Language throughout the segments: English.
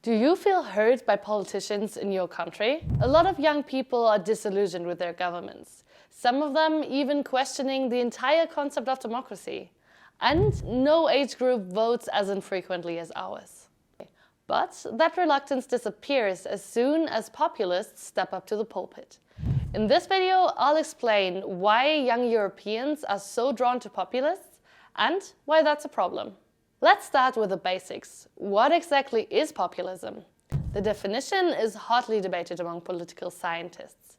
Do you feel hurt by politicians in your country? A lot of young people are disillusioned with their governments. Some of them even questioning the entire concept of democracy. And no age group votes as infrequently as ours. But that reluctance disappears as soon as populists step up to the pulpit. In this video, I'll explain why young Europeans are so drawn to populists and why that's a problem. Let's start with the basics. What exactly is populism? The definition is hotly debated among political scientists.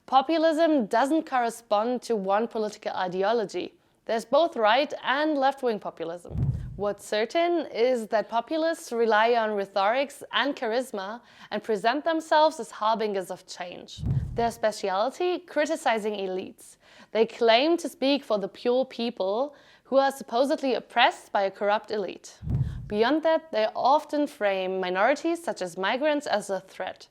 Populism doesn't correspond to one political ideology. There's both right and left-wing populism. What's certain is that populists rely on rhetorics and charisma and present themselves as harbingers of change. Their speciality, criticizing elites. They claim to speak for the pure people who are supposedly oppressed by a corrupt elite. Beyond that, they often frame minorities such as migrants as a threat.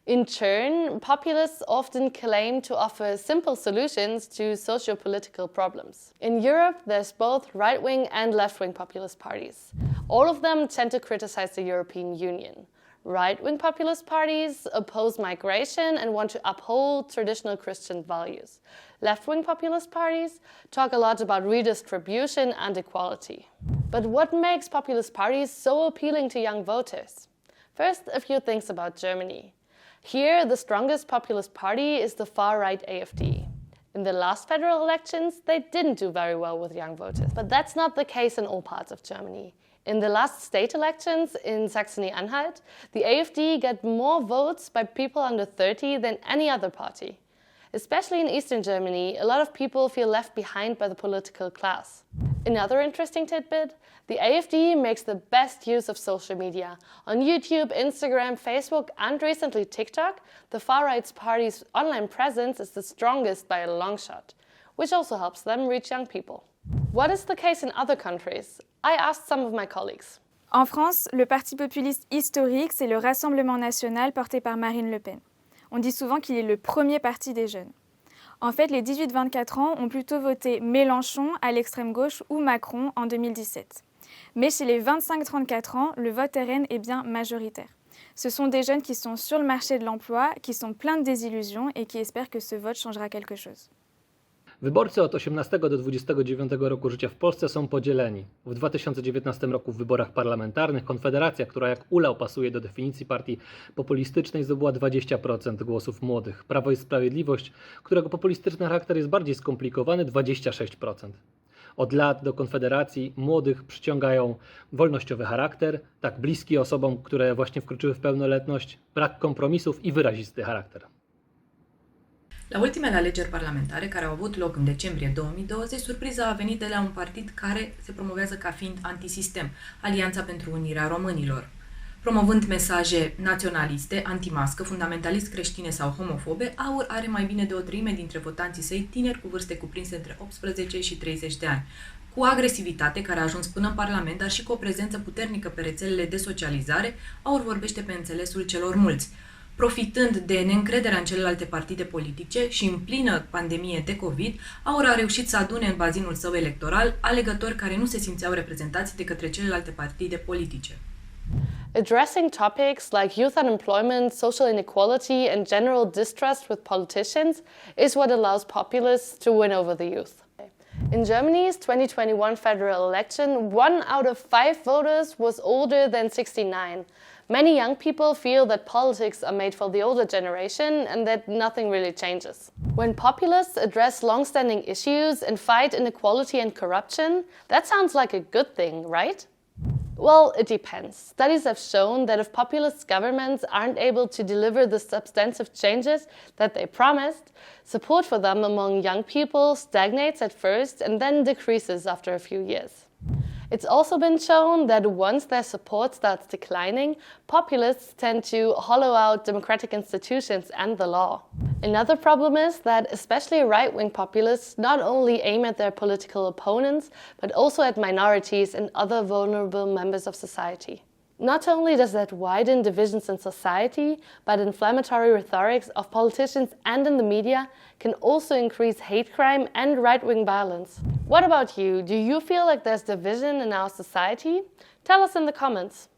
In turn, populists often claim to offer simple solutions to socio-political problems. In Europe, there's both right-wing and left-wing populist parties. All of them tend to criticize the European Union. Right-wing populist parties oppose migration and want to uphold traditional Christian values. Left-wing populist parties talk a lot about redistribution and equality. But what makes populist parties so appealing to young voters? First, a few things about Germany. Here, the strongest populist party is the far-right AfD. In the last federal elections, they didn't do very well with young voters. But that's not the case in all parts of Germany. In the last state elections in Saxony-Anhalt, the AfD got more votes by people under 30 than any other party. Especially in Eastern Germany, a lot of people feel left behind by the political class. Another interesting tidbit, the AfD makes the best use of social media. On YouTube, Instagram, Facebook, and recently TikTok, the far-right party's online presence is the strongest by a long shot, which also helps them reach young people. What is the case in other countries? I asked some of my colleagues. En France, le parti populiste historique, c'est le Rassemblement national porté par Marine Le Pen. On dit souvent qu'il est le premier parti des jeunes. En fait, les 18-24 ans ont plutôt voté Mélenchon à l'extrême gauche ou Macron en 2017. Mais chez les 25-34 ans, le vote RN est bien majoritaire. Ce sont des jeunes qui sont sur le marché de l'emploi, qui sont pleins de désillusions et qui espèrent que ce vote changera quelque chose. Wyborcy od 18 do 29 roku życia w Polsce są podzieleni. W 2019 roku w wyborach parlamentarnych Konfederacja, która jak ulał pasuje do definicji partii populistycznej, zdobyła 20% głosów młodych. Prawo i Sprawiedliwość, którego populistyczny charakter jest bardziej skomplikowany, 26%. Od lat do Konfederacji młodych przyciągają wolnościowy charakter, tak bliski osobom, które właśnie wkroczyły w pełnoletność, brak kompromisów i wyrazisty charakter. La ultimele alegeri parlamentare care au avut loc în decembrie 2020, surpriza a venit de la un partid care se promovează ca fiind antisistem, Alianța pentru Unirea Românilor. Promovând mesaje naționaliste, antimască, fundamentalist creștine sau homofobe, AUR are mai bine de o treime dintre votanții săi tineri cu vârste cuprinse între 18 și 30 de ani. Cu agresivitate care a ajuns până în Parlament, dar și cu o prezență puternică pe rețelele de socializare, AUR vorbește pe înțelesul celor mulți. Profitând de neîncrederea în celelalte partide politice și în plină pandemie de COVID, AUR a reușit să adune în bazinul său electoral alegători care nu se simțeau reprezentați de către celelalte partide politice. Addressing topics like youth unemployment, social inequality, and general distrust with politicians is what allows populists to win over the youth. In Germany's 2021 federal election, 1 out of 5 voters was older than 69. Many young people feel that politics are made for the older generation and that nothing really changes. When populists address long-standing issues and fight inequality and corruption, that sounds like a good thing, right? Well, it depends. Studies have shown that if populist governments aren't able to deliver the substantive changes that they promised, support for them among young people stagnates at first and then decreases after a few years. It's also been shown that once their support starts declining, populists tend to hollow out democratic institutions and the law. Another problem is that especially right-wing populists not only aim at their political opponents, but also at minorities and other vulnerable members of society. Not only does that widen divisions in society, but inflammatory rhetorics of politicians and in the media can also increase hate crime and right-wing violence. What about you? Do you feel like there's division in our society? Tell us in the comments.